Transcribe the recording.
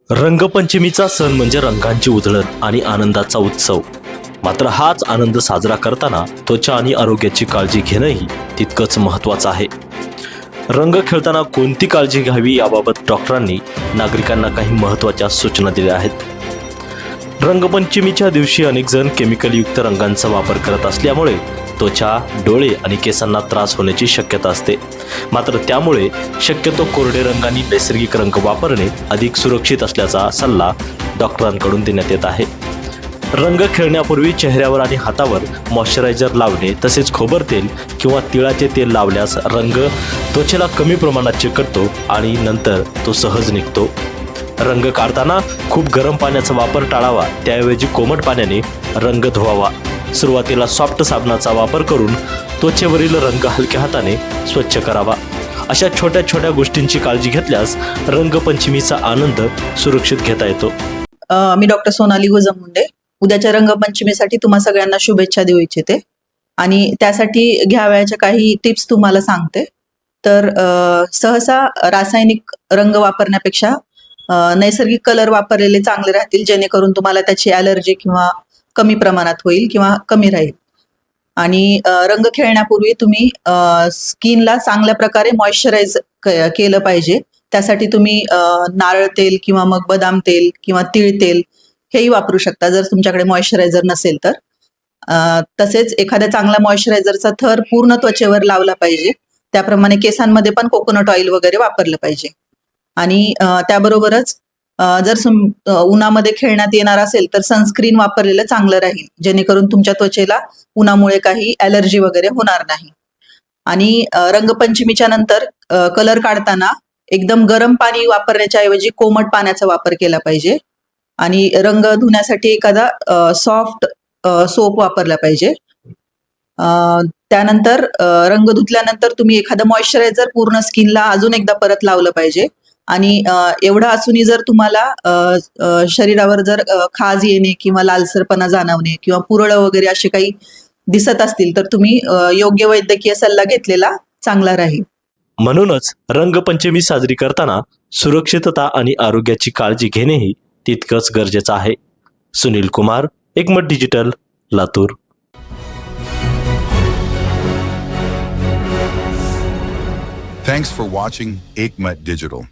रंगपंचमीचा सण म्हणजे रंगांची उधळण आणि आनंदाचा उत्सव. मात्र हाच आनंद साजरा करताना त्वचा आणि आरोग्याची काळजी घेणंही तितकंच महत्त्वाचं आहे. रंग खेळताना कोणती काळजी घ्यावी याबाबत डॉक्टरांनी नागरिकांना काही महत्त्वाच्या सूचना दिल्या आहेत. रंगपंचमीच्या दिवशी अनेक जण केमिकलयुक्त रंगांचा वापर करत असल्यामुळे त्वचा, डोळे आणि केसांना त्रास होण्याची शक्यता असते. मात्र त्यामुळे शक्यतो कोरडे रंग आणि नैसर्गिक रंग वापरणे अधिक सुरक्षित असल्याचा सल्ला डॉक्टरांकडून देण्यात येत आहे. रंग खेळण्यापूर्वी चेहऱ्यावर आणि हातावर मॉइश्चरायझर लावणे, तसेच खोबरतेल किंवा तिळाचे तेल लावल्यास रंग त्वचेला कमी प्रमाणात चिकटतो आणि नंतर तो सहज निघतो. रंग काढताना खूप गरम पाण्याचा वापर टाळावा, त्याऐवजी कोमट पाण्याने रंग धुवावा. सुरुवातीला सॉफ्ट साबणाचा वापर करून त्वचेवरील रंग हलक्या हाताने स्वच्छ करावा. अशा छोट्या छोट्या गोष्टींची काळजी घेतल्यास रंगपंचमीचा आनंद सुरक्षित घेता येतो. मी डॉक्टर सोनाली गोजममुंडे. उद्याच्या रंगपंचमीसाठी तुम्हा सगळ्यांना शुभेच्छा देऊ इच्छिते आणि त्यासाठी घ्यावयाच्या काही टिप्स तुम्हाला सांगते. तर सहसा रासायनिक रंग वापरण्यापेक्षा नैसर्गिक कलर वापरलेले चांगले राहतील, जेणेकरून तुम्हाला त्याची ॲलर्जी किंवा कमी प्रमाणात होईल किंवा कमी राहील. आणि रंग खेळण्यापूर्वी तुम्ही स्किनला चांगल्या प्रकारे मॉइश्चराईज केलं पाहिजे. त्यासाठी तुम्ही नारळ तेल किंवा मग बदाम तेल किंवा तीळ तेल हेही वापरू शकता जर तुमच्याकडे मॉइश्चरायझर नसेल तर. तसेच एखाद्या चांगल्या मॉइश्चरायझरचा थर पूर्ण त्वचेवर लावला पाहिजे. त्याप्रमाणे केसांमध्ये पण कोकोनट ऑइल वगैरे वापरलं पाहिजे. आणि त्याबरोबरच जर उन्हामध्ये खेळण्यात येणार असेल तर सनस्क्रीन वापरलेलं चांगलं राहील, जेणेकरून तुमच्या त्वचेला उन्हामुळे काही ॲलर्जी वगैरे होणार नाही. आणि रंगपंचमीच्या नंतर कलर काढताना एकदम गरम पाणी वापरण्याच्या ऐवजी कोमट पाण्याचा वापर केला पाहिजे. आणि रंग धुण्यासाठी एखादा सॉफ्ट सोप वापरला पाहिजे. त्यानंतर रंग धुतल्यानंतर तुम्ही एखादं मॉइश्चरायझर पूर्ण स्किनला अजून एकदा परत लावलं पाहिजे. आणि एवढं असूनही जर तुम्हाला शरीरावर जर खाज येणे किंवा लालसरपणा जाणवणे किंवा पुरळ वगैरे असे काही दिसत असतील तर तुम्ही योग्य वैद्यकीय सल्ला घेतलेला चांगला राहील. म्हणूनच रंगपंचमी साजरी करताना सुरक्षितता आणि आरोग्याची काळजी घेणेही तितकंच गरजेचं आहे. सुनील कुमार, एकमत digital, Latur. Thanks for watching Ekmat Digital.